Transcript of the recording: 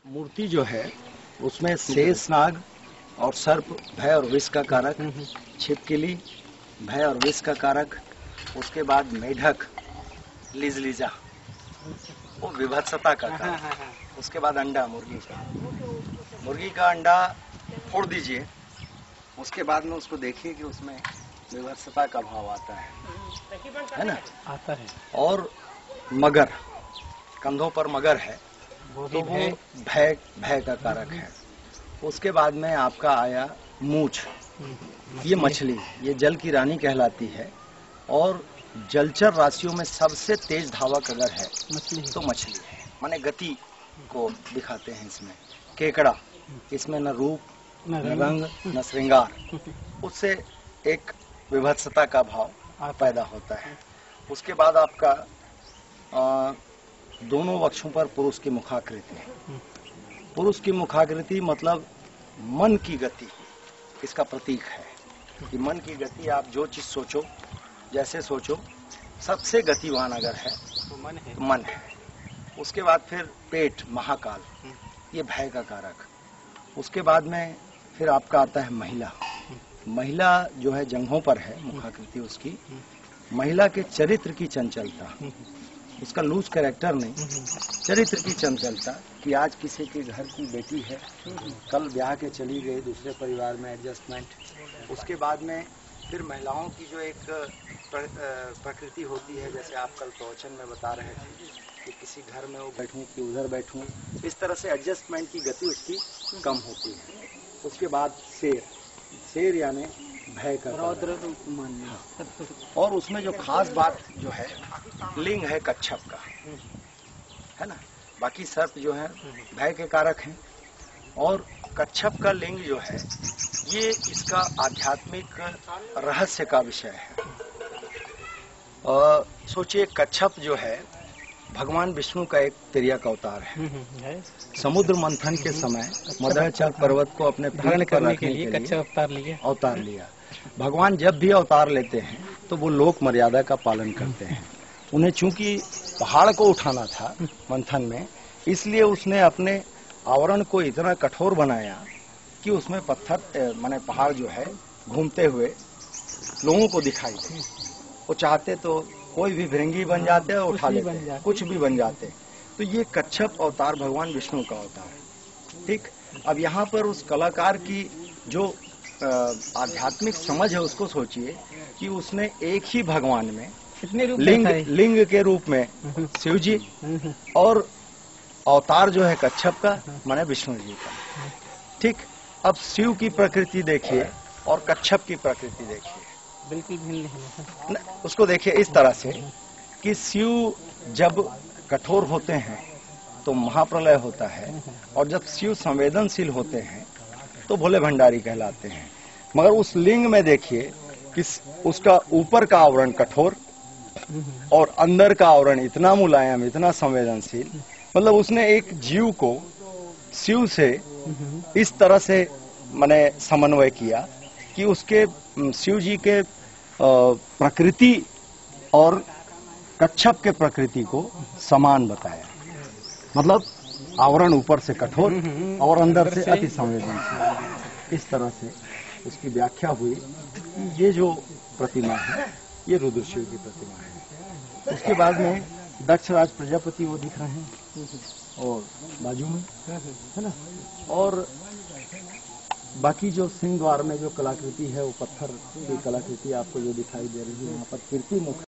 मूर्ति जो है उसमें शेष नाग और सर्प भय और विष का कारक, छिपकली भय और विष का कारक, उसके बाद मेढक लिजलिजा वो विभत्सता का कारक, उसके बाद अंडा मुर्गी का अंडा फोड़ दीजिए, उसके बाद में उसको देखिए कि उसमें विभत्सता का भाव आता है ना, आता है। और मगर, कंधों पर मगर है तो वो भय का कारक है। उसके बाद में आपका आया मूछ, ये मछली, ये जल की रानी कहलाती है और जलचर राशियों में सबसे तेज धावक अगर है तो मछली है, माने गति को दिखाते हैं इसमें। केकड़ा, इसमें न रूप न रंग न श्रृंगार, उससे एक विभत्सता का भाव पैदा होता है। उसके बाद आपका दोनों वक्षों पर पुरुष की मुखाकृति, पुरुष की मुखाकृति मतलब मन की गति इसका प्रतीक है कि मन की गति, आप जो चीज सोचो, जैसे सोचो, सबसे गतिवान अगर है तो मन है। उसके बाद फिर पेट, महाकाल, ये भय का कारक। उसके बाद में फिर आपका आता है महिला। महिला जो है जंघों पर है मुखाकृति उसकी, महिला के चरित्र की चंचलता, उसका लूज कैरेक्टर नहीं, चरित्र की चंचलता कि आज किसी के घर की बेटी है, कल ब्याह के चली गई दूसरे परिवार में, एडजस्टमेंट। उसके बाद में फिर महिलाओं की जो एक प्रकृति होती है, जैसे आप कल प्रवचन में बता रहे थे कि किसी घर में वो बैठूं कि उधर बैठूं, इस तरह से एडजस्टमेंट की गति उसकी कम होती है। उसके बाद शेर, शेर यानी भय का रौद्र रूप मन। और उसमें जो खास बात जो है, लिंग है कच्छप का, है ना। बाकी सर्प जो है भय के कारक हैं और कच्छप का लिंग जो है ये इसका आध्यात्मिक रहस्य का विषय है। सोचिए, कच्छप जो है भगवान विष्णु का एक तिर्यक अवतार है। समुद्र मंथन के समय मदराचल पर्वत को अपने धारण करने के लिए कच्छप अवतार लिया। भगवान जब भी अवतार लेते हैं तो वो लोक मर्यादा का पालन करते हैं। उन्हें चूंकि पहाड़ को उठाना था मंथन में, इसलिए उसने अपने आवरण को इतना कठोर बनाया कि उसमें पत्थर माने पहाड़ जो है घूमते हुए लोगों को दिखाई दे। वो चाहते तो कोई भी भृंगी बन जाते और उठा लेते, कुछ भी बन जाते। तो ये कच्छप अवतार भगवान विष्णु का अवतार है। ठीक, अब यहाँ पर उस कलाकार की जो आध्यात्मिक समझ है उसको सोचिए कि उसने एक ही भगवान में लिंग के रूप में शिव जी और अवतार जो है कच्छप का माने विष्णु जी का। ठीक, अब शिव की प्रकृति देखिए और कच्छप की प्रकृति देखिए, बिल्कुल भिन्न है। उसको देखिए इस तरह से कि शिव जब कठोर होते हैं तो महाप्रलय होता है, और जब शिव संवेदनशील होते हैं तो भोले भंडारी कहलाते हैं। मगर उस लिंग में देखिए कि उसका ऊपर का आवरण कठोर और अंदर का आवरण इतना मुलायम, इतना संवेदनशील। मतलब उसने एक जीव को शिव से इस तरह से माने समन्वय किया कि उसके शिव जी के प्रकृति और कच्छप के प्रकृति को समान बताया। मतलब आवरण ऊपर से कठोर और अंदर से अति संवेदनशील। इस तरह से उसकी व्याख्या हुई कि ये जो प्रतिमा है ये रुद्रशिव की प्रतिमा है। उसके बाद में दक्षराज प्रजापति वो दिख रहे हैं और बाजू में, है ना। और बाकी जो सिंह द्वार में जो कलाकृति है वो पत्थर की कलाकृति आपको जो दिखाई दे रही है, यहाँ पर कीर्ति मुख